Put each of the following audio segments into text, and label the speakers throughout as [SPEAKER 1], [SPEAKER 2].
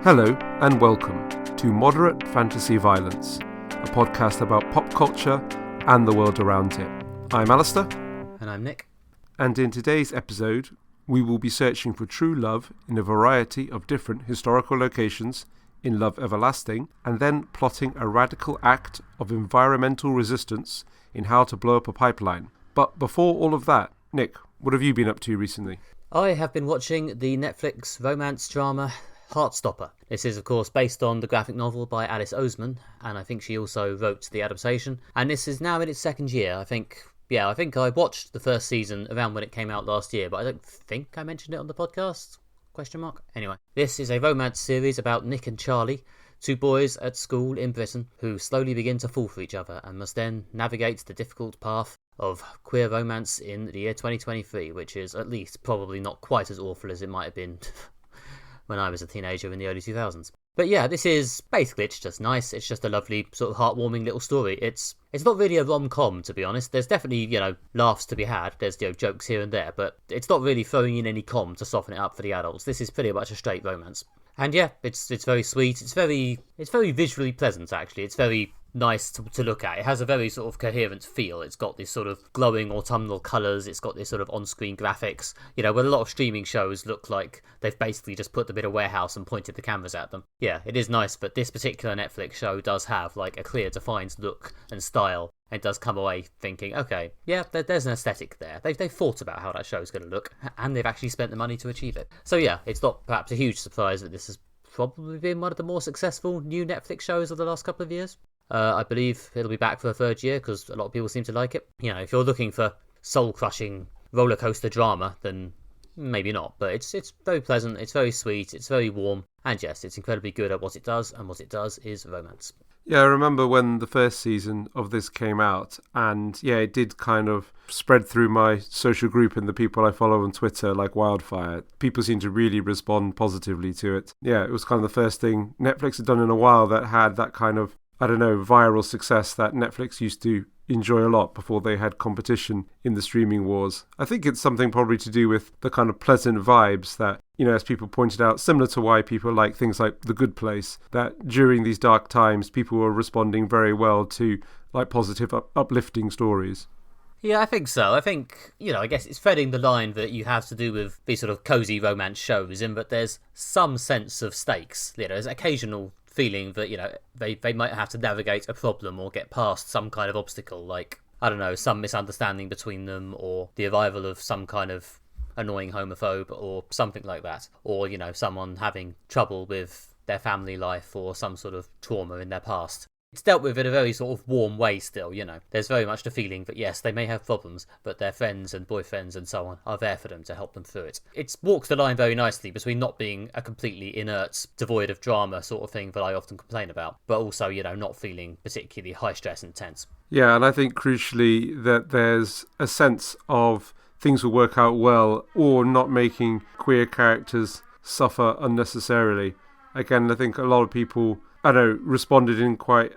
[SPEAKER 1] Hello and welcome to Moderate Fantasy Violence, a podcast about pop culture and the world around it. I'm Alistair.
[SPEAKER 2] And I'm Nick.
[SPEAKER 1] And in today's episode, we will be searching for true love in a variety of different historical locations in Love Everlasting, and then plotting a radical act of environmental resistance in How to Blow Up a Pipeline. But before all of that, Nick, what have you been up to recently?
[SPEAKER 2] I have been watching the Netflix romance drama Heartstopper. This is, of course, based on the graphic novel by Alice Oseman, and I think she also wrote the adaptation. And this is now in its second year. I think I watched the first season around when it came out last year, but I don't think I mentioned it on the podcast? ? Anyway, this is a romance series about Nick and Charlie, two boys at school in Britain who slowly begin to fall for each other and must then navigate the difficult path of queer romance in the year 2023, which is at least probably not quite as awful as it might have been when I was a teenager in the early 2000s. But yeah, this is basically, it's just nice. It's just a lovely, sort of heartwarming little story. It's not really a rom-com, to be honest. There's definitely, laughs to be had. There's, jokes here and there, but it's not really throwing in any com to soften it up for the adults. This is pretty much a straight romance. And yeah, it's very sweet. It's very visually pleasant, actually. It's very nice to look at. It has a very sort of coherent feel. It's got this sort of glowing autumnal colours. It's got this sort of on-screen graphics. When a lot of streaming shows look like they've basically just put them in a warehouse and pointed the cameras at them. Yeah, it is nice, but this particular Netflix show does have like a clear defined look and style. It does come away thinking, okay, yeah, there's an aesthetic there. They've thought about how that show's going to look, and they've actually spent the money to achieve it. So yeah, it's not perhaps a huge surprise that this has probably been one of the more successful new Netflix shows of the last couple of years. I believe it'll be back for a third year because a lot of people seem to like it. If you're looking for soul-crushing roller coaster drama, then maybe not. But it's very pleasant, it's very sweet, it's very warm, and yes, it's incredibly good at what it does, and what it does is romance.
[SPEAKER 1] Yeah, I remember when the first season of this came out, and yeah, it did kind of spread through my social group and the people I follow on Twitter like wildfire. People seem to really respond positively to it. Yeah, it was kind of the first thing Netflix had done in a while that had that kind of, viral success that Netflix used to enjoy a lot before they had competition in the streaming wars. I think it's something probably to do with the kind of pleasant vibes that, as people pointed out, similar to why people like things like The Good Place, that during these dark times, people were responding very well to like positive, uplifting stories.
[SPEAKER 2] Yeah, I think so. I think, I guess it's threading the line that you have to do with these sort of cozy romance shows in that there's some sense of stakes. There's occasional feeling that, they might have to navigate a problem or get past some kind of obstacle, like, some misunderstanding between them, or the arrival of some kind of annoying homophobe or something like that, or, someone having trouble with their family life or some sort of trauma in their past. It's dealt with in a very sort of warm way still, There's very much the feeling that, yes, they may have problems, but their friends and boyfriends and so on are there for them to help them through it. It walks the line very nicely between not being a completely inert, devoid of drama sort of thing that I often complain about, but also, not feeling particularly high stress and tense.
[SPEAKER 1] Yeah, and I think crucially that there's a sense of things will work out well, or not making queer characters suffer unnecessarily. Again, I think a lot of people responded in quite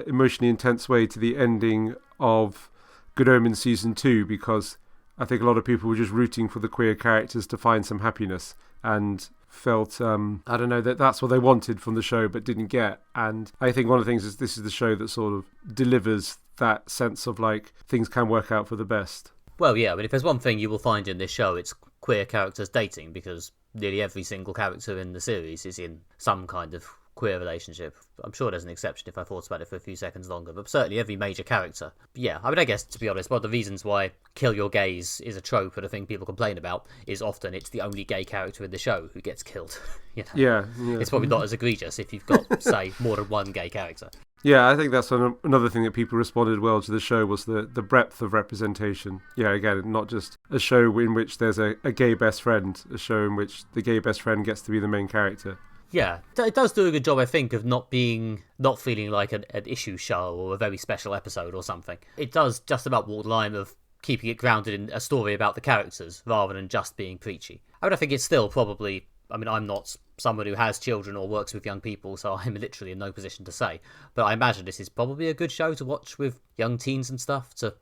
[SPEAKER 1] emotionally intense way to the ending of Good Omens Season 2, because I think a lot of people were just rooting for the queer characters to find some happiness and felt, that that's what they wanted from the show but didn't get. And I think one of the things is this is the show that sort of delivers that sense of like things can work out for the best.
[SPEAKER 2] Well, yeah, but if there's one thing you will find in this show, it's queer characters dating, because nearly every single character in the series is in some kind of queer relationship. I'm sure there's an exception if I thought about it for a few seconds longer, but certainly every major character. But yeah, I guess, to be honest, one of the reasons why kill your gays is a trope and a thing people complain about is often it's the only gay character in the show who gets killed.
[SPEAKER 1] Yeah.
[SPEAKER 2] It's probably not as egregious if you've got, say, more than one gay character.
[SPEAKER 1] Yeah, I think that's another thing that people responded well to the show was the breadth of representation. Yeah, again, not just a show in which there's a gay best friend, a show in which the gay best friend gets to be the main character.
[SPEAKER 2] Yeah, it does do a good job, I think, of not feeling like an issue show or a very special episode or something. It does just about walk the line of keeping it grounded in a story about the characters rather than just being preachy. I think it's still probably, I'm not someone who has children or works with young people, so I'm literally in no position to say, but I imagine this is probably a good show to watch with young teens and stuff, to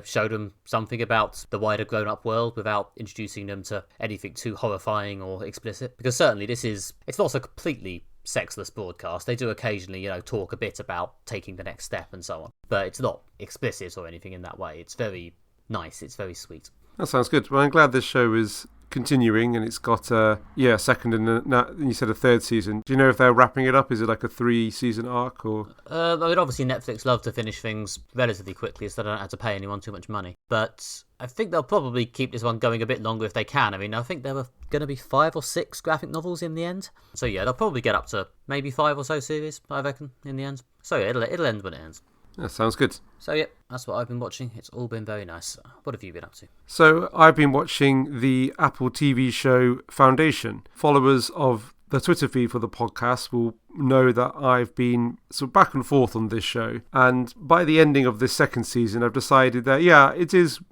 [SPEAKER 2] show them something about the wider grown-up world without introducing them to anything too horrifying or explicit. Because certainly it's not so completely sexless broadcast. They do occasionally, talk a bit about taking the next step and so on. But it's not explicit or anything in that way. It's very nice. It's very sweet.
[SPEAKER 1] That sounds good. Well, I'm glad this show is continuing, and it's got a second and you said a third season. Do you know if they're wrapping it up? Is it like a 3-season arc or?
[SPEAKER 2] I mean, obviously Netflix love to finish things relatively quickly, so they don't have to pay anyone too much money. But I think they'll probably keep this one going a bit longer if they can. I mean, I think there were going to be 5 or 6 graphic novels in the end. So yeah, they'll probably get up to maybe 5 or so series, I reckon, in the end. So yeah, it'll end when it ends.
[SPEAKER 1] That sounds good.
[SPEAKER 2] So yeah, that's what I've been watching. It's all been very nice. What have you been up to?
[SPEAKER 1] So I've been watching the Apple TV show Foundation. Followers of the Twitter feed for the podcast will know that I've been sort of back and forth on this show, and by the ending of this second season I've decided that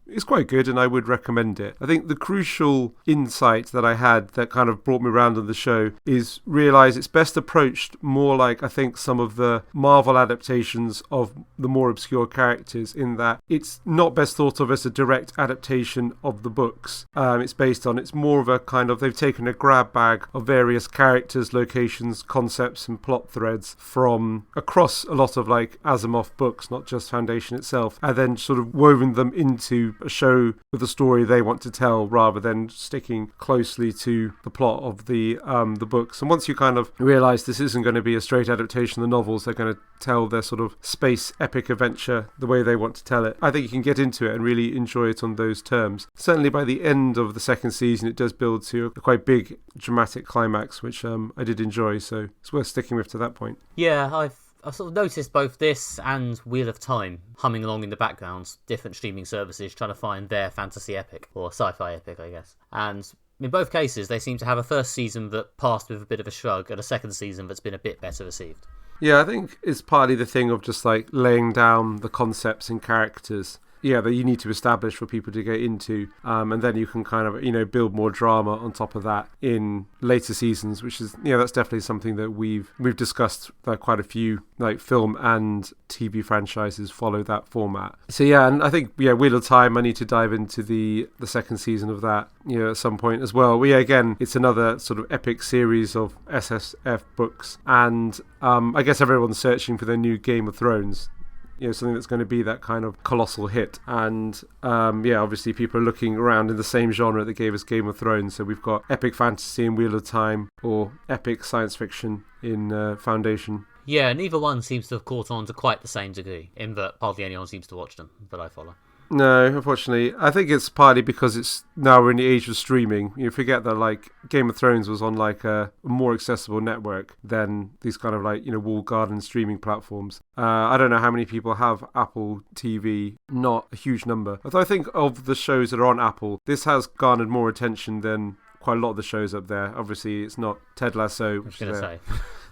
[SPEAKER 1] it's quite good and I would recommend it. I think the crucial insight that I had that kind of brought me around on the show is realise it's best approached more like I think some of the Marvel adaptations of the more obscure characters, in that it's not best thought of as a direct adaptation of the books it's more of a kind of, they've taken a grab bag of various characters, locations, concepts and plot threads from across a lot of like Asimov books, not just Foundation itself, and then sort of woven them into a show with a story they want to tell, rather than sticking closely to the plot of the books. And once you kind of realise this isn't going to be a straight adaptation of the novels, they're going to tell their sort of space epic adventure the way they want to tell it, I think you can get into it and really enjoy it on those terms. Certainly by the end of the second season it does build to a quite big dramatic climax, which I did enjoy, so it's worth sticking with to that point.
[SPEAKER 2] Yeah, I've sort of noticed both this and Wheel of Time humming along in the background, different streaming services trying to find their fantasy epic, or sci-fi epic, I guess. And in both cases, they seem to have a first season that passed with a bit of a shrug and a second season that's been a bit better received.
[SPEAKER 1] Yeah, I think it's partly the thing of just like laying down the concepts and characters that you need to establish for people to get into, and then you can kind of build more drama on top of that in later seasons, which is that's definitely something that we've discussed. Quite a few like film and TV franchises follow that format. So and I think Wheel of Time, I need to dive into the second season of that at some point as well. Again, it's another sort of epic series of SSF books, and I guess everyone's searching for their new Game of Thrones, something that's going to be that kind of colossal hit. And obviously people are looking around in the same genre that gave us Game of Thrones. So we've got epic fantasy in Wheel of Time, or epic science fiction in Foundation.
[SPEAKER 2] Yeah, neither one seems to have caught on to quite the same degree, in that hardly anyone seems to watch them that I follow.
[SPEAKER 1] No, unfortunately. I think it's partly because it's now we're in the age of streaming. You forget that like Game of Thrones was on like a more accessible network than these kind of like walled garden streaming platforms. I don't know how many people have Apple TV, not a huge number. Although I think of the shows that are on Apple, this has garnered more attention than quite a lot of the shows up there. Obviously, it's not Ted Lasso.
[SPEAKER 2] I was going to say.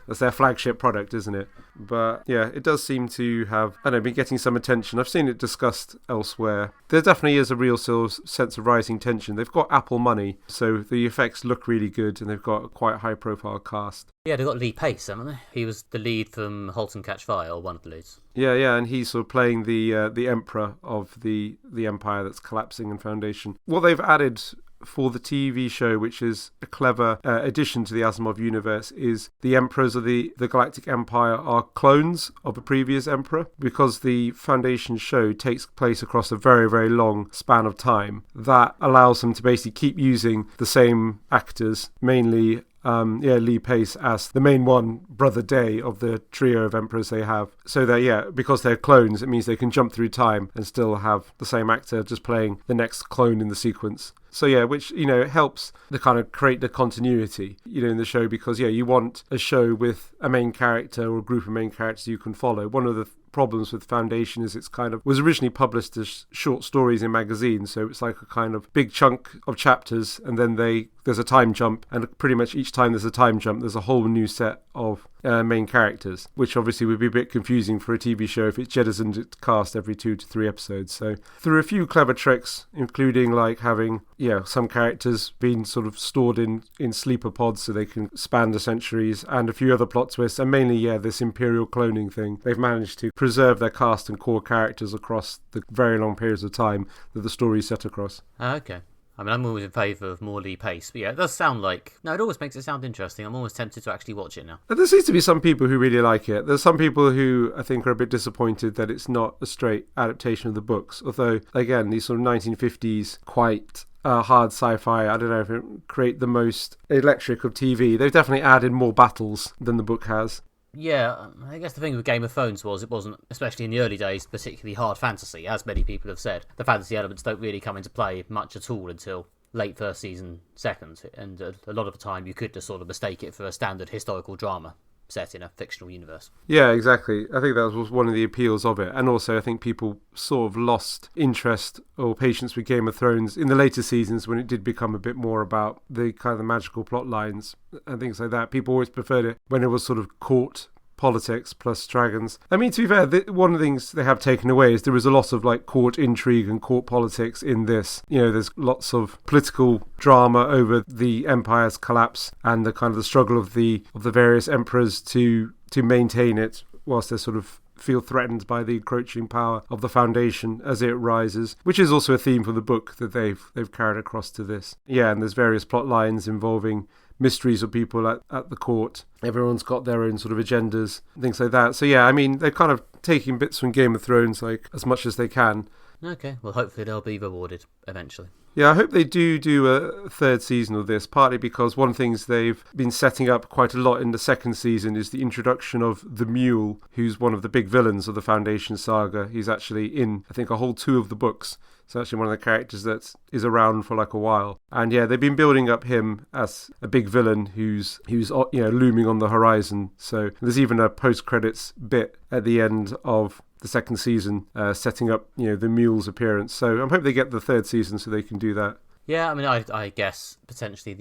[SPEAKER 1] That's their flagship product, isn't it? But it does seem to have, been getting some attention. I've seen it discussed elsewhere. There definitely is a real sense of rising tension. They've got Apple money, so the effects look really good, and they've got a quite high-profile cast.
[SPEAKER 2] Yeah, they've got Lee Pace, haven't they? He was the lead from *Halt and Catch Fire*, or one of the leads.
[SPEAKER 1] Yeah, and he's sort of playing the emperor of the empire that's collapsing in Foundation. What they've added for the TV show, which is a clever addition to the Asimov universe, is the emperors of the Galactic Empire are clones of a previous emperor. Because the Foundation show takes place across a very, very long span of time, that allows them to basically keep using the same actors, mainly Lee Pace as the main one, Brother Day, of the trio of emperors they have. So that because they're clones, it means they can jump through time and still have the same actor just playing the next clone in the sequence. So which helps to kind of create the continuity in the show, because you want a show with a main character or a group of main characters you can follow. One of the problems with Foundation is it's kind of was originally published as short stories in magazines, so it's like a kind of big chunk of chapters, and then there's a time jump, and pretty much each time there's a time jump there's a whole new set of main characters, which obviously would be a bit confusing for a TV show if it jettisoned its cast every 2 to 3 episodes. So through a few clever tricks, including like having some characters being sort of stored in sleeper pods so they can span the centuries, and a few other plot twists, and mainly this imperial cloning thing, they've managed to preserve their cast and core characters across the very long periods of time that the story is set across.
[SPEAKER 2] Okay. I mean, I'm always in favour of more Lee Pace, but yeah, it does sound like... No, it always makes it sound interesting. I'm almost tempted to actually watch it now.
[SPEAKER 1] And there seems to be some people who really like it. There's some people who I think are a bit disappointed that it's not a straight adaptation of the books. Although, again, these sort of 1950s quite hard sci-fi, I don't know if it create the most electric of TV. They've definitely added more battles than the book has.
[SPEAKER 2] Yeah, I guess the thing with Game of Thrones was it wasn't, especially in the early days, particularly hard fantasy, as many people have said. The fantasy elements don't really come into play much at all until late first season, second, and a lot of the time you could just sort of mistake it for a standard historical drama set in a fictional universe.
[SPEAKER 1] Yeah, exactly. I think that was one of the appeals of it. And also I think people sort of lost interest or patience with Game of Thrones in the later seasons when it did become a bit more about the kind of the magical plot lines and things like that. People always preferred it when it was sort of court politics plus dragons. I mean, to be fair, one of the things they have taken away is there is a lot of like court intrigue and court politics in this. You know, there's lots of political drama over the empire's collapse and the kind of the struggle of the various emperors to maintain it whilst they sort of feel threatened by the encroaching power of the Foundation as it rises, which is also a theme from the book that they've carried across to this. Yeah, and there's various plot lines involving mysteries of people at the court. Everyone's got their own sort of agendas, things like that. So yeah, I mean, they're kind of taking bits from Game of Thrones like as much as they can.
[SPEAKER 2] Okay, well hopefully they'll be rewarded eventually.
[SPEAKER 1] Yeah, I hope they do a third season of this, partly because one of the things they've been setting up quite a lot in the second season is the introduction of the Mule, who's one of the big villains of the Foundation saga. He's actually in, I think, a whole 2 of the books. It's actually one of the characters that is around for like a while. And yeah, they've been building up him as a big villain who's looming on the horizon. So there's even a post-credits bit at the end of the second season setting up, the Mule's appearance. So I'm hoping they get the third season so they can do that.
[SPEAKER 2] Yeah, I mean, I guess potentially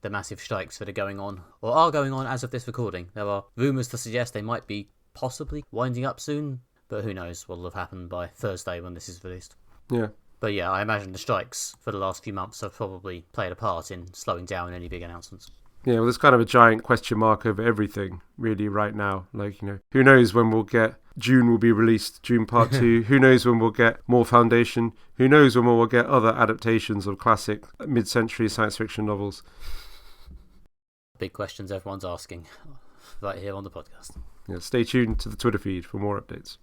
[SPEAKER 2] the massive strikes that are going on, or are going on as of this recording. There are rumours to suggest they might be possibly winding up soon, but who knows what will have happened by Thursday when this is released.
[SPEAKER 1] Yeah.
[SPEAKER 2] But yeah, I imagine the strikes for the last few months have probably played a part in slowing down any big announcements.
[SPEAKER 1] Yeah, well, there's kind of a giant question mark over everything, really, right now. Like, who knows when we'll get June will be released, June Part 2. Who knows when we'll get more Foundation? Who knows when we'll get other adaptations of classic mid-century science fiction novels?
[SPEAKER 2] Big questions everyone's asking right here on the podcast.
[SPEAKER 1] Yeah, stay tuned to the Twitter feed for more updates.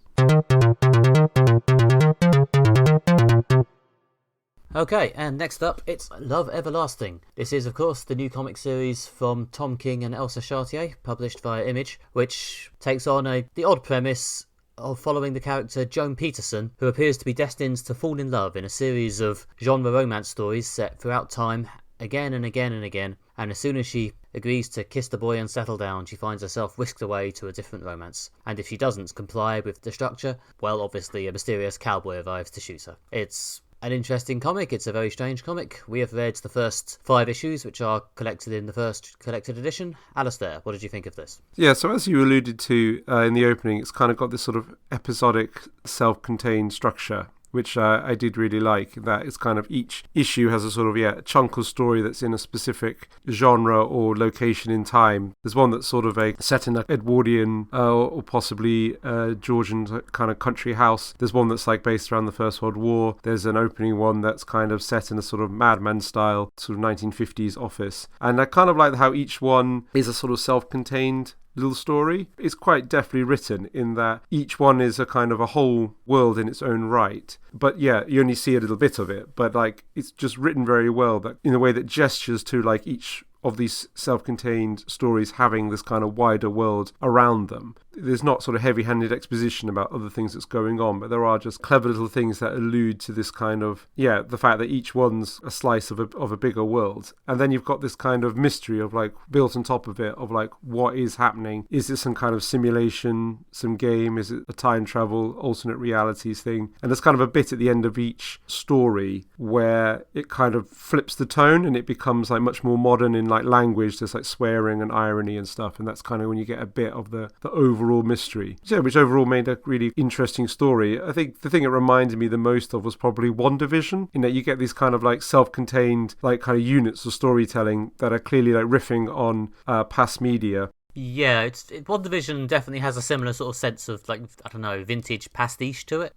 [SPEAKER 2] Okay, and next up, it's Love Everlasting. This is, of course, the new comic series from Tom King and Elsa Chartier, published via Image, which takes on the odd premise of following the character Joan Peterson, who appears to be destined to fall in love in a series of genre romance stories set throughout time, again and again and again, and as soon as she agrees to kiss the boy and settle down, she finds herself whisked away to a different romance. And if she doesn't comply with the structure, well, obviously a mysterious cowboy arrives to shoot her. It's an interesting comic. It's a very strange comic. We have read the first 5 issues, which are collected in the first collected edition. Alistair, what did you think of this?
[SPEAKER 1] Yeah, so as you alluded to in the opening, it's kind of got this sort of episodic, self-contained structure, which I did really like. That it's kind of each issue has a sort of chunk of story that's in a specific genre or location in time. There's one that's sort of set in an Edwardian or possibly Georgian kind of country house. There's one that's like based around the First World War. There's an opening one that's kind of set in a sort of Mad Men style sort of 1950s office. And I kind of like how each one is a sort of self-contained little story. It's quite deftly written in that each one is a kind of a whole world in its own right. But yeah, you only see a little bit of it. But like, it's just written very well, that in a way that gestures to like each of these self-contained stories having this kind of wider world around them. There's not sort of heavy-handed exposition about other things that's going on, but there are just clever little things that allude to this kind of, the fact that each one's a slice of a bigger world. And then you've got this kind of mystery of like built on top of it of like, what is happening? Is it some kind of simulation, some game? Is it a time travel, alternate realities thing? And there's kind of a bit at the end of each story where it kind of flips the tone and it becomes like much more modern in like language. There's like swearing and irony and stuff, and that's kind of when you get a bit of the overall mystery. Yeah, which overall made a really interesting story. I think the thing it reminded me the most of was probably WandaVision, in that you get these kind of like self-contained like kind of units of storytelling that are clearly like riffing on past media.
[SPEAKER 2] Yeah, One Division definitely has a similar sort of sense of, like, I don't know, vintage pastiche to it.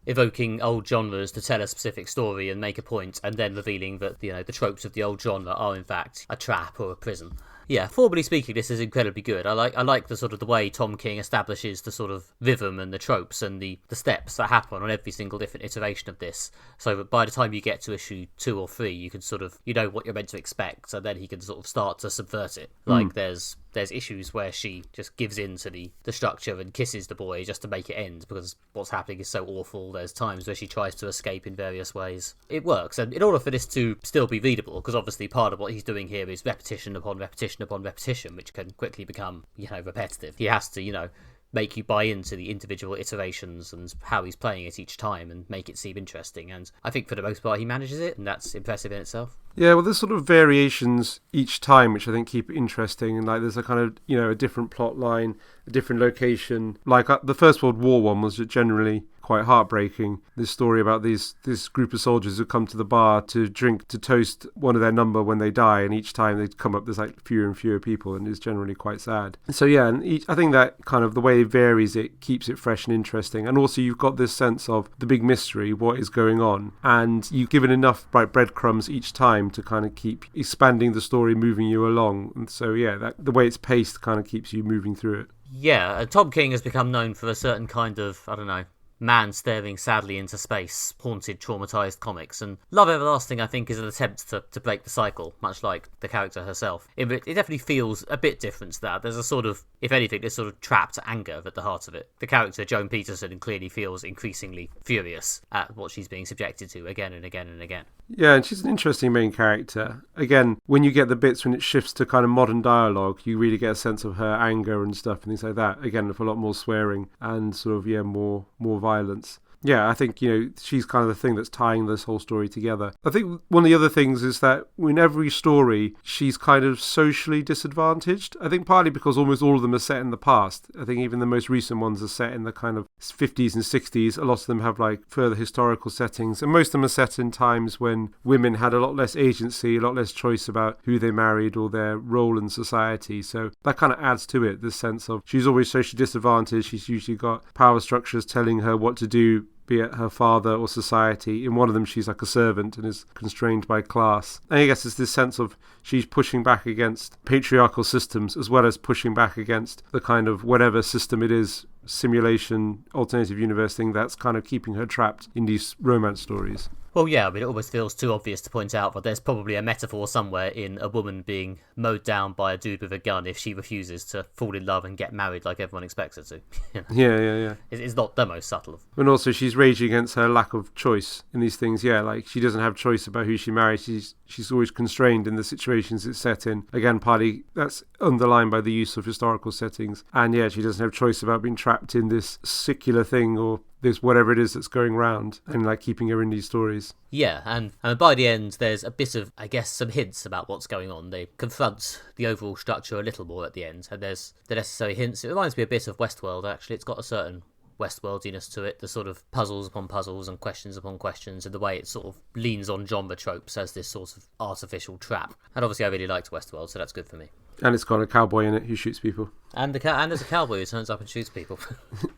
[SPEAKER 2] Evoking old genres to tell a specific story and make a point, and then revealing that, the tropes of the old genre are in fact a trap or a prison. Yeah, formally speaking, this is incredibly good. I like the sort of the way Tom King establishes the sort of rhythm and the tropes and the steps that happen on every single different iteration of this. So that by the time you get to issue 2 or 3, you can sort of, you know what you're meant to expect, and then he can sort of start to subvert it. Like there's issues where she just gives in to the structure and kisses the boy just to make it end because what's happening is so awful. There's times where she tries to escape in various ways. It works, and in order for this to still be readable, because obviously part of what he's doing here is repetition upon repetition upon repetition, which can quickly become, repetitive. He has to, make you buy into the individual iterations and how he's playing it each time and make it seem interesting. And I think for the most part he manages it, and that's impressive in itself.
[SPEAKER 1] Yeah, well, there's sort of variations each time, which I think keep it interesting. And like, there's a kind of, a different plot line, a different location. Like the First World War one was generally quite heartbreaking. This story about this group of soldiers who come to the bar to drink, to toast one of their number when they die, and each time they come up, there's like fewer and fewer people, and it's generally quite sad. So yeah, and I think that kind of the way it varies, it keeps it fresh and interesting. And also you've got this sense of the big mystery, what is going on, and you've given enough breadcrumbs each time to kind of keep expanding the story, moving you along. And so yeah, the way it's paced kind of keeps you moving through it.
[SPEAKER 2] Yeah, Tom King has become known for a certain kind of, I don't know, man staring sadly into space, haunted, traumatized comics. And Love Everlasting, I think, is an attempt to break the cycle, much like the character herself. It definitely feels a bit different to that. There's a sort of, if anything, there's sort of trapped anger at the heart of it. The character, Joan Peterson, clearly feels increasingly furious at what she's being subjected to again and again and again.
[SPEAKER 1] Yeah, and she's an interesting main character. Again, when you get the bits when it shifts to kind of modern dialogue, you really get a sense of her anger and stuff and things like that. Again, with a lot more swearing and sort of, more violence. Yeah, I think, she's kind of the thing that's tying this whole story together. I think one of the other things is that in every story, she's kind of socially disadvantaged. I think partly because almost all of them are set in the past. I think even the most recent ones are set in the kind of 50s and 60s. A lot of them have like further historical settings. And most of them are set in times when women had a lot less agency, a lot less choice about who they married or their role in society. So that kind of adds to it, this sense of she's always socially disadvantaged. She's usually got power structures telling her what to do, be it her father or society. In one of them, she's like a servant and is constrained by class. And I guess it's this sense of she's pushing back against patriarchal systems as well as pushing back against the kind of whatever system it is, simulation, alternative universe thing that's kind of keeping her trapped in these romance stories.
[SPEAKER 2] Well, yeah, I mean, it almost feels too obvious to point out, but there's probably a metaphor somewhere in a woman being mowed down by a dude with a gun if she refuses to fall in love and get married like everyone expects her to.
[SPEAKER 1] Yeah.
[SPEAKER 2] It's not the most subtle.
[SPEAKER 1] And also she's raging against her lack of choice in these things. Yeah, like she doesn't have choice about who she marries. She's always constrained in the situations it's set in. Again, partly that's underlined by the use of historical settings. And yeah, she doesn't have choice about being trapped in this secular thing or this whatever it is that's going round and like keeping her in these stories.
[SPEAKER 2] Yeah, and by the end there's a bit of, I guess, some hints about what's going on. They confront the overall structure a little more at the end, and there's the necessary hints. It reminds me a bit of Westworld, actually. It's got a certain Westworldiness to it, the sort of puzzles upon puzzles and questions upon questions, and the way it sort of leans on genre tropes as this sort of artificial trap. And obviously I really liked Westworld, so that's good for me.
[SPEAKER 1] And it's got a cowboy in it who shoots people.
[SPEAKER 2] And there's a cowboy who turns up and shoots people.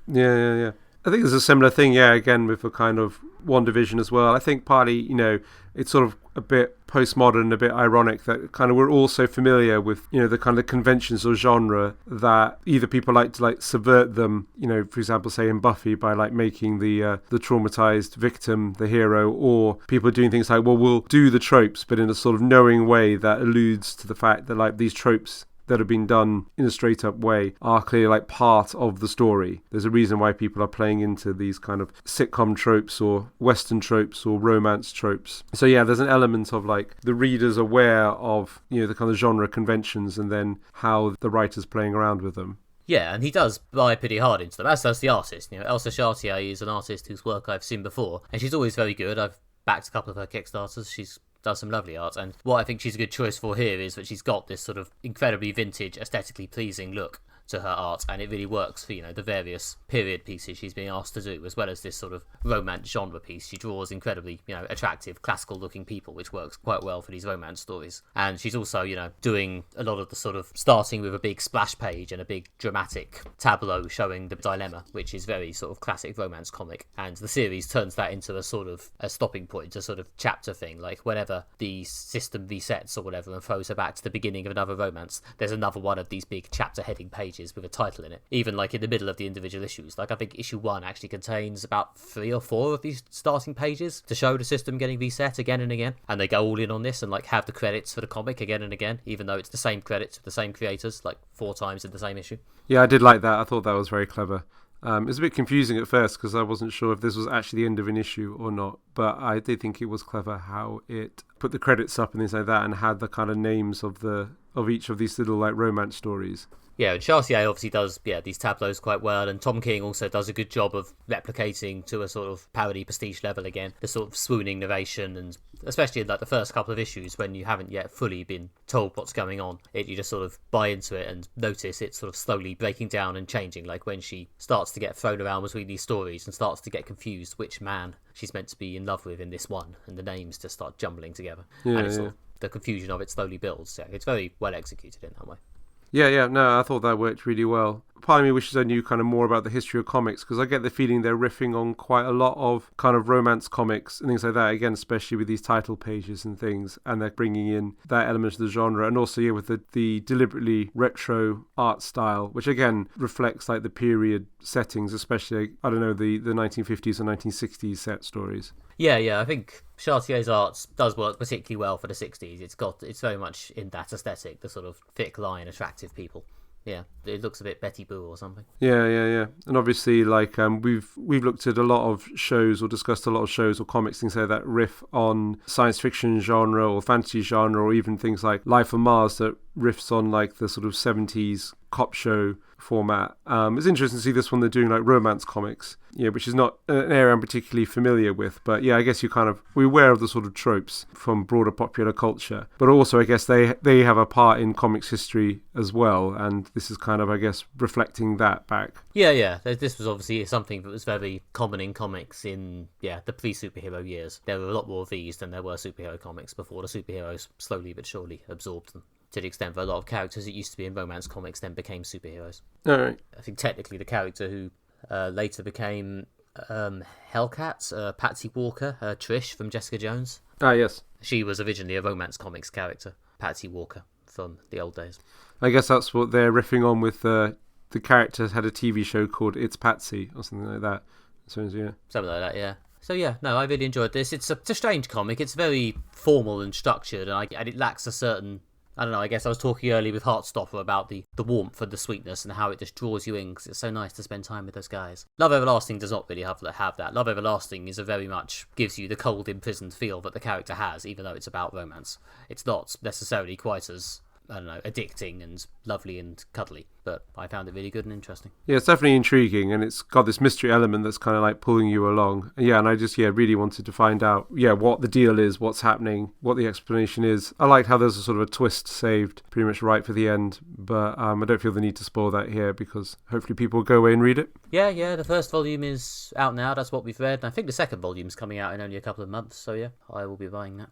[SPEAKER 1] Yeah. I think there's a similar thing, yeah, again, with a kind of One Division as well. I think partly, it's sort of a bit postmodern, a bit ironic that kind of we're all so familiar with, the kind of conventions or genre that either people like to like subvert them, for example, say in Buffy by like making the traumatized victim the hero, or people doing things like, well, we'll do the tropes, but in a sort of knowing way that alludes to the fact that like these tropes that have been done in a straight up way are clearly like part of the story. There's a reason why people are playing into these kind of sitcom tropes or Western tropes or romance tropes. So yeah, there's an element of like the reader's aware of, the kind of genre conventions and then how the writer's playing around with them.
[SPEAKER 2] Yeah, and he does buy pretty hard into them, as does the artist. Elsa Chartier is an artist whose work I've seen before, and she's always very good. I've backed a couple of her Kickstarters. She's does some lovely art, and what I think she's a good choice for here is that she's got this sort of incredibly vintage, aesthetically pleasing look to her art, and it really works for, the various period pieces she's being asked to do, as well as this sort of romance genre piece. She draws incredibly, attractive, classical looking people, which works quite well for these romance stories. And she's also, doing a lot of the sort of starting with a big splash page and a big dramatic tableau showing the dilemma, which is very sort of classic romance comic. And the series turns that into a sort of a stopping point, a sort of chapter thing. Like whenever the system resets or whatever and throws her back to the beginning of another romance, there's another one of these big chapter heading pages with a title in it. Even like in the middle of the individual issues. Like I think issue 1 actually contains about 3 or 4 of these starting pages to show the system getting reset again and again. And they go all in on this and like have the credits for the comic again and again, even though it's the same credits with the same creators, like 4 times in the same issue.
[SPEAKER 1] Yeah, I did like that. I thought that was very clever. It was a bit confusing at first because I wasn't sure if this was actually the end of an issue or not, but I did think it was clever how it put the credits up and things like that and had the kind of names of each of these little like romance stories.
[SPEAKER 2] Yeah, and Chartier obviously does these tableaus quite well, and Tom King also does a good job of replicating to a sort of parody prestige level again the sort of swooning narration, and especially in like the first couple of issues when you haven't yet fully been told what's going on, you just sort of buy into it and notice it sort of slowly breaking down and changing, like when she starts to get thrown around between these stories and starts to get confused which man she's meant to be in love with in this one, and the names just start jumbling together.
[SPEAKER 1] Yeah,
[SPEAKER 2] and it's sort of the confusion of it slowly builds. So it's very well executed in that way.
[SPEAKER 1] Yeah, no, I thought that worked really well. Part of me wishes I knew kind of more about the history of comics, because I get the feeling they're riffing on quite a lot of kind of romance comics and things like that, again, especially with these title pages and things, and they're bringing in that element of the genre, and also with the deliberately retro art style, which again reflects like the period settings, especially, I don't know, the 1950s and 1960s set stories.
[SPEAKER 2] Yeah, I think Chartier's art does work particularly well for the 60s. It's very much in that aesthetic, the sort of thick line, attractive people. Yeah, it looks a bit Betty Boo or something.
[SPEAKER 1] Yeah. And obviously, like, we've looked at a lot of shows or discussed a lot of shows or comics, things like that riff on science fiction genre or fantasy genre, or even things like Life on Mars that riffs on like the sort of 70s cop show format. It's interesting to see this one they're doing like romance comics, which is not an area I'm particularly familiar with, but yeah, I guess we're aware of the sort of tropes from broader popular culture, but also I guess they have a part in comics history as well, and this is kind of, I guess, reflecting that back.
[SPEAKER 2] Yeah, this was obviously something that was very common in comics in the pre-superhero years. There were a lot more of these than there were superhero comics before the superheroes slowly but surely absorbed them, to the extent that a lot of characters that used to be in romance comics then became superheroes.
[SPEAKER 1] All right.
[SPEAKER 2] I think technically the character who later became Hellcat, Patsy Walker, Trish from Jessica Jones.
[SPEAKER 1] Ah, yes.
[SPEAKER 2] She was originally a romance comics character, Patsy Walker, from the old days.
[SPEAKER 1] I guess that's what they're riffing on with the characters had a TV show called It's Patsy or something like that. So, yeah.
[SPEAKER 2] Something like that, yeah. So yeah, no, I really enjoyed this. It's a strange comic. It's very formal and structured, and it lacks a certain... I don't know, I guess I was talking earlier with Heartstopper about the warmth and the sweetness and how it just draws you in, because it's so nice to spend time with those guys. Love Everlasting does not really have that. Love Everlasting is very much gives you the cold, imprisoned feel that the character has, even though it's about romance. It's not necessarily quite as, I don't know, addicting and lovely and cuddly, but I found it really good and interesting.
[SPEAKER 1] Yeah, it's definitely intriguing, and it's got this mystery element that's kind of like pulling you along. Yeah, and I just really wanted to find out what the deal is, what's happening, what the explanation is. I liked how there's a sort of a twist saved pretty much right for the end, but I don't feel the need to spoil that here, because hopefully people will go away and read it.
[SPEAKER 2] Yeah, the first volume is out now, that's what we've read, and I think the second volume's coming out in only a couple of months, so yeah, I will be buying that.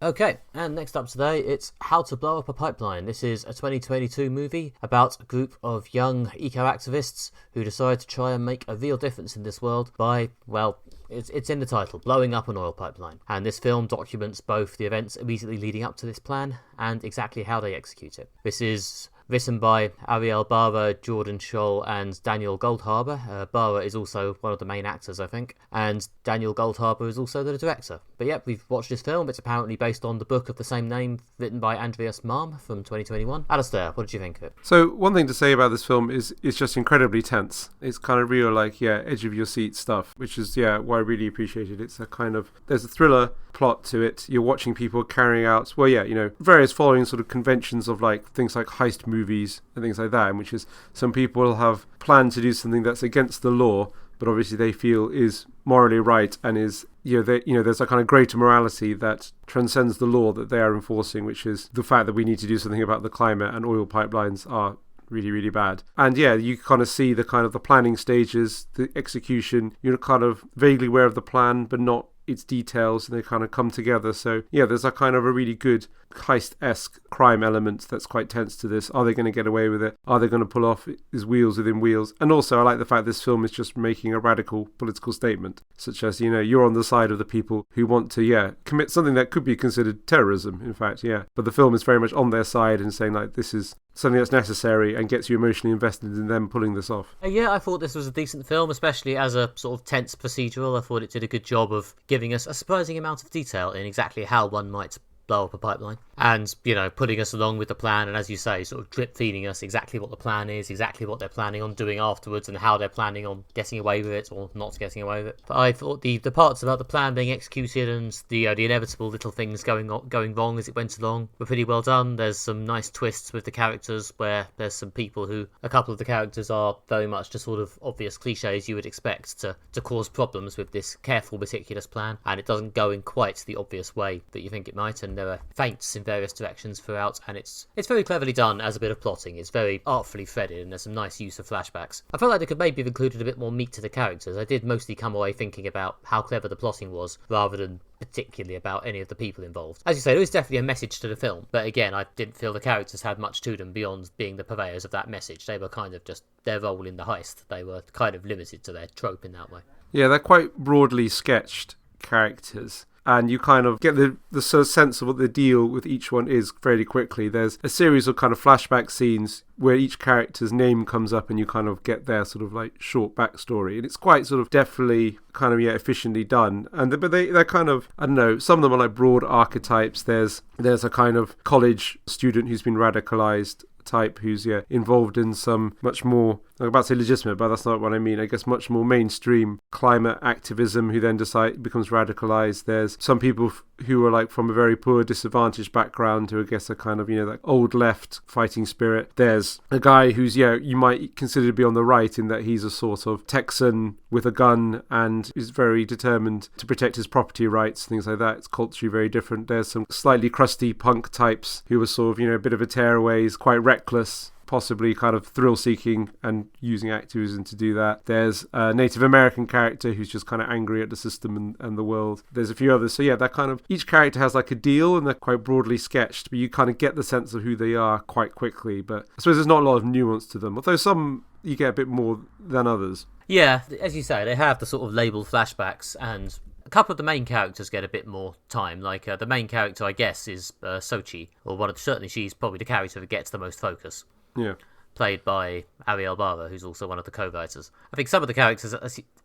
[SPEAKER 2] Okay, and next up today, it's How to Blow Up a Pipeline. This is a 2022 movie about a group of young eco-activists who decide to try and make a real difference in this world by, well, it's in the title, blowing up an oil pipeline. And this film documents both the events immediately leading up to this plan and exactly how they execute it. This is written by Ariel Barra, Jordan Scholl, and Daniel Goldhaber. Barra is also one of the main actors, I think, and Daniel Goldhaber is also the director. But yeah, we've watched this film. It's apparently based on the book of the same name, written by Andreas Malm from 2021. Alistair, what did you think of it?
[SPEAKER 1] So one thing to say about this film is it's just incredibly tense. It's kind of real, edge of your seat stuff, which is, what I really appreciated. It's a kind of, there's a thriller plot to it. You're watching people carrying out, various following sort of conventions of things like heist movies and things like that, in which is some people have planned to do something that's against the law, but obviously they feel is morally right and is, there's a kind of greater morality that transcends the law that they are enforcing, which is the fact that we need to do something about the climate, and oil pipelines are really, really bad. And yeah, you kind of see the kind of the planning stages, the execution. You're kind of vaguely aware of the plan, but not its details, and they kind of come together. So yeah, there's a kind of a really good heist-esque crime element that's quite tense to this. Are they going to get away with it? Are they going to pull off his wheels within wheels? And also I like the fact this film is just making a radical political statement, such as, you're on the side of the people who want to commit something that could be considered terrorism, in fact. But the film is very much on their side and saying like, this is something that's necessary, and gets you emotionally invested in them pulling this off.
[SPEAKER 2] Yeah, I thought this was a decent film, especially as a sort of tense procedural. I thought it did a good job of giving us a surprising amount of detail in exactly how one might blow up a pipeline, and putting us along with the plan, and as you say, sort of drip feeding us exactly what the plan is, exactly what they're planning on doing afterwards, and how they're planning on getting away with it or not getting away with it. But I thought the parts about the plan being executed and the inevitable little things going wrong as it went along were pretty well done. There's some nice twists with the characters, where there's some people who, a couple of the characters are very much just sort of obvious cliches you would expect to cause problems with this careful, meticulous plan, and it doesn't go in quite the obvious way that you think it might, and there are feints in various directions throughout, and it's very cleverly done as a bit of plotting. It's very artfully threaded, and there's some nice use of flashbacks. I felt like they could maybe have included a bit more meat to the characters. I did mostly come away thinking about how clever the plotting was, rather than particularly about any of the people involved. As you say, there is definitely a message to the film, but again, I didn't feel the characters had much to them beyond being the purveyors of that message. They were kind of just their role in the heist. They were kind of limited to their trope in that way.
[SPEAKER 1] Yeah, they're quite broadly sketched characters, and you kind of get the sort of sense of what the deal with each one is fairly quickly. There's a series of kind of flashback scenes where each character's name comes up, and you kind of get their sort of like short backstory, and it's quite sort of deftly kind of efficiently done. And but they're kind of, I don't know, some of them are like broad archetypes. There's a kind of college student who's been radicalized type, who's involved in some much more, I'm about to say legitimate, but that's not what I mean. I guess much more mainstream climate activism, who then becomes radicalized. There's some people who are like from a very poor, disadvantaged background, who I guess are kind of like old left fighting spirit. There's a guy who's you might consider to be on the right, in that he's a sort of Texan with a gun and is very determined to protect his property rights, things like that. It's culturally very different. There's some slightly crusty punk types who are sort of a bit of a tearaways, quite reckless, possibly kind of thrill-seeking and using activism to do that. There's a Native American character who's just kind of angry at the system and the world. There's a few others. So that kind of, each character has like a deal, and they're quite broadly sketched, but you kind of get the sense of who they are quite quickly. But I suppose there's not a lot of nuance to them, although some you get a bit more than others. Yeah,
[SPEAKER 2] as you say, they have the sort of labelled flashbacks, and a couple of the main characters get a bit more time. Like the main character, I guess, is Sochi, or certainly she's probably the character that gets the most focus.
[SPEAKER 1] Yeah.
[SPEAKER 2] Played by Ariel Barber, who's also one of the co-writers. I think some of the characters,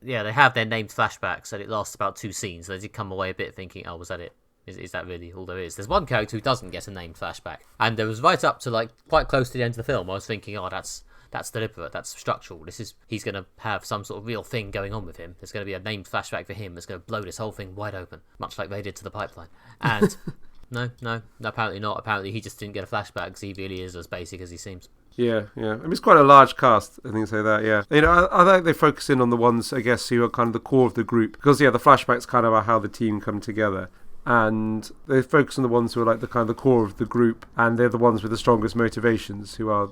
[SPEAKER 2] they have their named flashbacks, and it lasts about 2 scenes. They did come away a bit thinking, oh, was that it? Is that really all there is? There's one character who doesn't get a named flashback, and there was right up to like quite close to the end of the film, I was thinking, oh, that's deliberate, that's structural. He's going to have some sort of real thing going on with him. There's going to be a named flashback for him that's going to blow this whole thing wide open, much like they did to the pipeline. And no, apparently not. Apparently he just didn't get a flashback because he really is as basic as he seems.
[SPEAKER 1] Yeah. I mean, it's quite a large cast, I think, say that, yeah. I think they focus in on the ones, I guess, who are kind of the core of the group, because, the flashbacks kind of are how the team come together. And they focus on the ones who are like the kind of the core of the group, and they're the ones with the strongest motivations, who are,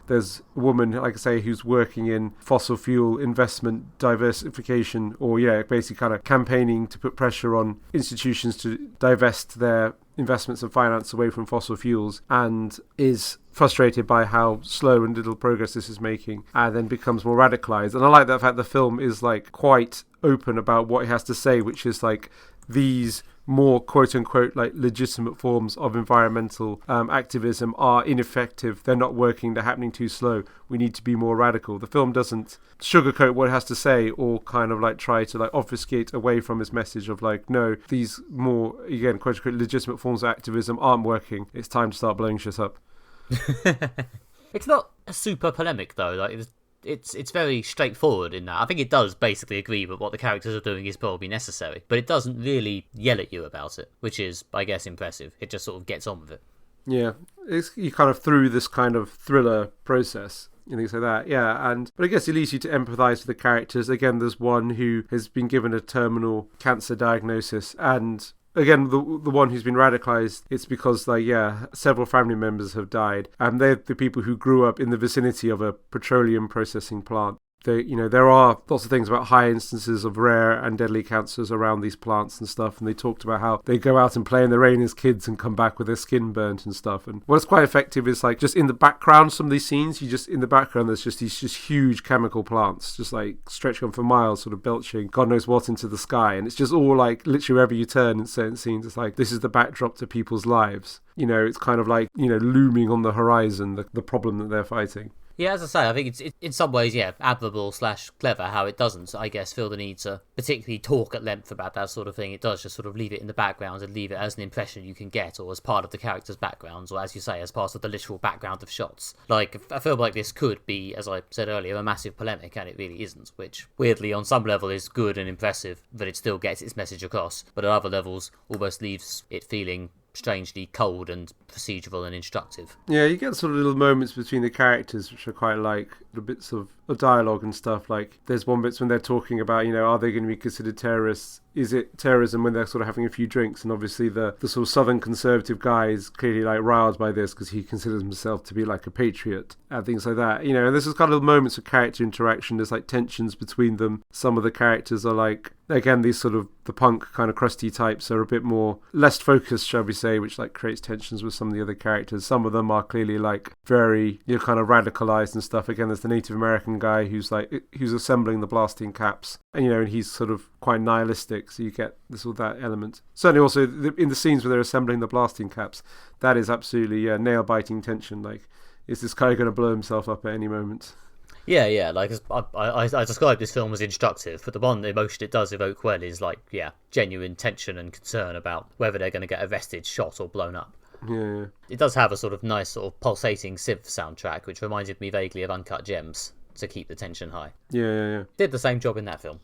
[SPEAKER 1] there's a woman, like I say, who's working in fossil fuel investment diversification, or basically kind of campaigning to put pressure on institutions to divest their investments and finance away from fossil fuels, and is frustrated by how slow and little progress this is making, and then becomes more radicalized. And I like that fact the film is like quite open about what it has to say, which is like these more quote-unquote like legitimate forms of environmental activism are ineffective, they're not working, they're happening too slow, we need to be more radical. The film doesn't sugarcoat what it has to say, or kind of like try to like obfuscate away from its message of like, no, these more, again, quote-unquote legitimate forms of activism aren't working, it's time to start blowing shit up.
[SPEAKER 2] It's not a super polemic though, like it's very straightforward in that. I think it does basically agree that what the characters are doing is probably necessary, but it doesn't really yell at you about it, which is, I guess, impressive. It just sort of gets on with it.
[SPEAKER 1] Yeah, you kind of through this kind of thriller process, and things like that. Yeah, but I guess it leads you to empathise with the characters. Again, there's one who has been given a terminal cancer diagnosis, and again, the one who's been radicalized, it's because, like, yeah, several family members have died, and they're the people who grew up in the vicinity of a petroleum processing plant. There are lots of things about high instances of rare and deadly cancers around these plants and stuff, and they talked about how they go out and play in the rain as kids and come back with their skin burnt and stuff. And what's quite effective is, like, just in the background, some of these scenes, in the background, there's just these huge chemical plants, just like stretching on for miles, sort of belching God knows what into the sky. And it's just all, like, literally wherever you turn in certain scenes, it's like, this is the backdrop to people's lives. It's kind of like, looming on the horizon, the problem that they're fighting.
[SPEAKER 2] Yeah, as I say, I think it's in some ways, admirable / clever how it doesn't, I guess, feel the need to particularly talk at length about that sort of thing. It does just sort of leave it in the background and leave it as an impression you can get, or as part of the character's backgrounds, or as you say, as part of the literal background of shots. Like, a film like this could be, as I said earlier, a massive polemic, and it really isn't, which weirdly on some level is good and impressive that it still gets its message across, but at other levels almost leaves it feeling strangely cold and procedural and instructive.
[SPEAKER 1] Yeah, you get sort of little moments between the characters which are quite like the bits of dialogue and stuff. Like, there's one bit when they're talking about, are they going to be considered terrorists? Is it terrorism when they're sort of having a few drinks? And obviously the sort of southern conservative guy is clearly, like, riled by this because he considers himself to be like a patriot and things like that. And this is kind of moments of character interaction. There's like tensions between them. Some of the characters are like, again, these sort of the punk kind of crusty types are a bit more less focused, shall we say, which like creates tensions with some of the other characters. Some of them are clearly like very, kind of radicalized and stuff. Again, there's the Native American guy who's assembling the blasting caps, and he's sort of quite nihilistic, so you get this or that element. Certainly also in the scenes where they're assembling the blasting caps, that is absolutely nail-biting tension. Like, is this guy going to blow himself up at any moment?
[SPEAKER 2] Yeah, like, I described this film as instructive, but the one emotion it does evoke well is, like, genuine tension and concern about whether they're going to get arrested, shot, or blown up.
[SPEAKER 1] Yeah.
[SPEAKER 2] It does have a sort of nice sort of pulsating synth soundtrack, which reminded me vaguely of Uncut Gems, to keep the tension high.
[SPEAKER 1] Yeah.
[SPEAKER 2] Did the same job in that film.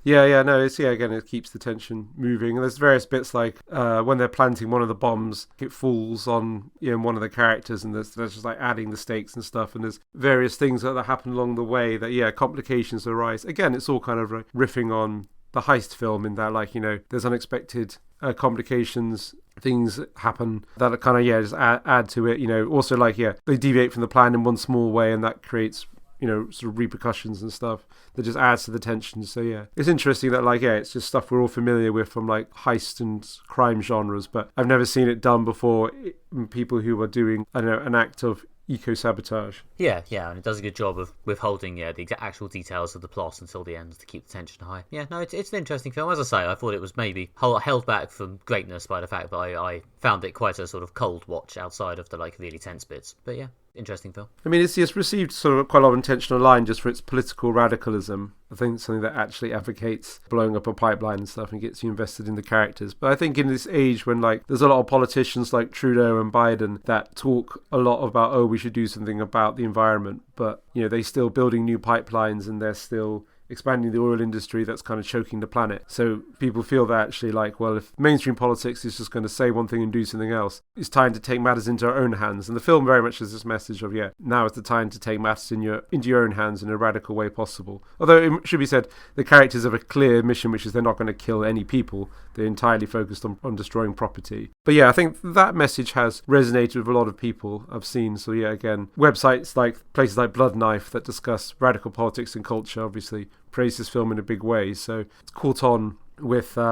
[SPEAKER 1] No, again, it keeps the tension moving. And there's various bits like when they're planting one of the bombs, it falls on one of the characters, and there's just like adding the stakes and stuff. And there's various things that happen along the way that complications arise. Again, it's all kind of like riffing on the heist film in that, like, there's unexpected complications, things happen that kind of just add to it. Also, like, they deviate from the plan in one small way, and that creates sort of repercussions and stuff that just adds to the tension. So it's interesting that, like, it's just stuff we're all familiar with from like heist and crime genres, but I've never seen it done before in people who are doing, I don't know, an act of eco-sabotage.
[SPEAKER 2] Yeah, and it does a good job of withholding the actual details of the plot until the end to keep the tension high. It's an interesting film. As I say, I thought it was maybe held back from greatness by the fact that I found it quite a sort of cold watch outside of the, like, really tense bits. But interesting film.
[SPEAKER 1] I mean, it's received sort of quite a lot of attention online just for its political radicalism. I think it's something that actually advocates blowing up a pipeline and stuff and gets you invested in the characters. But I think in this age when, like, there's a lot of politicians like Trudeau and Biden that talk a lot about, we should do something about the environment, but they're still building new pipelines and they're still expanding the oil industry that's kind of choking the planet. So people feel that actually, like, well, if mainstream politics is just going to say one thing and do something else, it's time to take matters into our own hands. And the film very much has this message of, now is the time to take matters into your own hands in a radical way possible. Although it should be said, the characters have a clear mission, which is they're not going to kill any people. They're entirely focused on destroying property. But I think that message has resonated with a lot of people I've seen. So again, websites like places like Blood Knife that discuss radical politics and culture obviously praise this film in a big way. So it's caught on with, I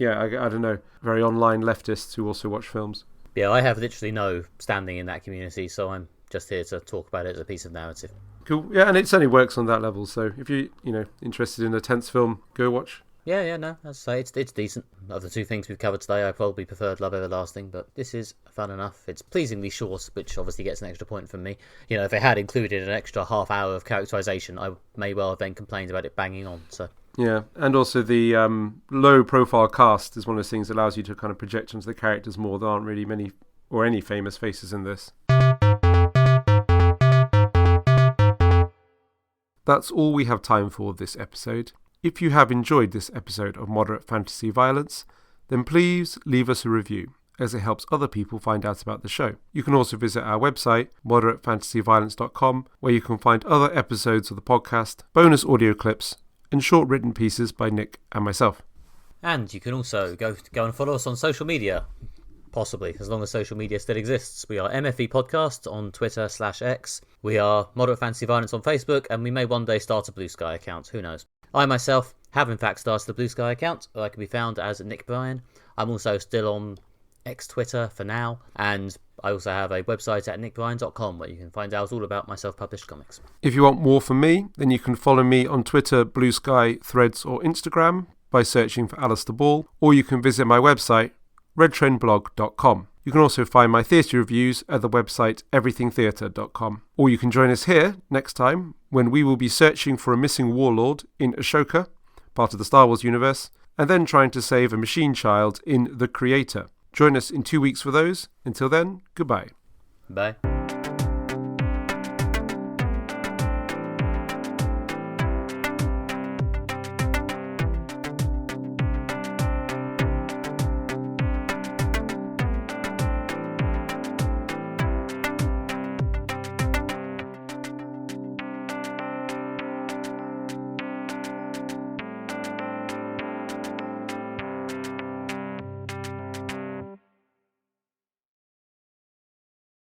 [SPEAKER 1] don't know, very online leftists who also watch films.
[SPEAKER 2] Yeah, I have literally no standing in that community, so I'm just here to talk about it as a piece of narrative.
[SPEAKER 1] Cool. Yeah, and it certainly works on that level. So if you're, interested in a tense film, go watch.
[SPEAKER 2] Yeah, no, as I say, it's decent. Of the two things we've covered today, I probably preferred Love Everlasting, but this is fun enough. It's pleasingly short, which obviously gets an extra point from me. If it had included an extra half hour of characterisation, I may well have then complained about it banging on, so...
[SPEAKER 1] Yeah, and also the low-profile cast is one of those things that allows you to kind of project onto the characters more. There aren't really many or any famous faces in this. That's all we have time for this episode. If you have enjoyed this episode of Moderate Fantasy Violence, then please leave us a review, as it helps other people find out about the show. You can also visit our website, moderatefantasyviolence.com, where you can find other episodes of the podcast, bonus audio clips, and short written pieces by Nick and myself.
[SPEAKER 2] And you can also go and follow us on social media, possibly, as long as social media still exists. We are MFV Podcast on Twitter/X. We are Moderate Fantasy Violence on Facebook, and we may one day start a Blue Sky account. Who knows? I myself have in fact started the Blue Sky account. I can be found as Nick Bryan. I'm also still on X Twitter for now, and I also have a website at nickbryan.com where you can find out all about my self-published comics.
[SPEAKER 1] If you want more from me, then you can follow me on Twitter, Blue Sky, Threads or Instagram by searching for Alistair Ball, or you can visit my website, redtrainblog.com. You can also find my theatre reviews at the website everythingtheatre.com. Or you can join us here next time when we will be searching for a missing warlord in Ashoka, part of the Star Wars universe, and then trying to save a machine child in The Creator. Join us in 2 weeks for those. Until then, goodbye.
[SPEAKER 2] Bye.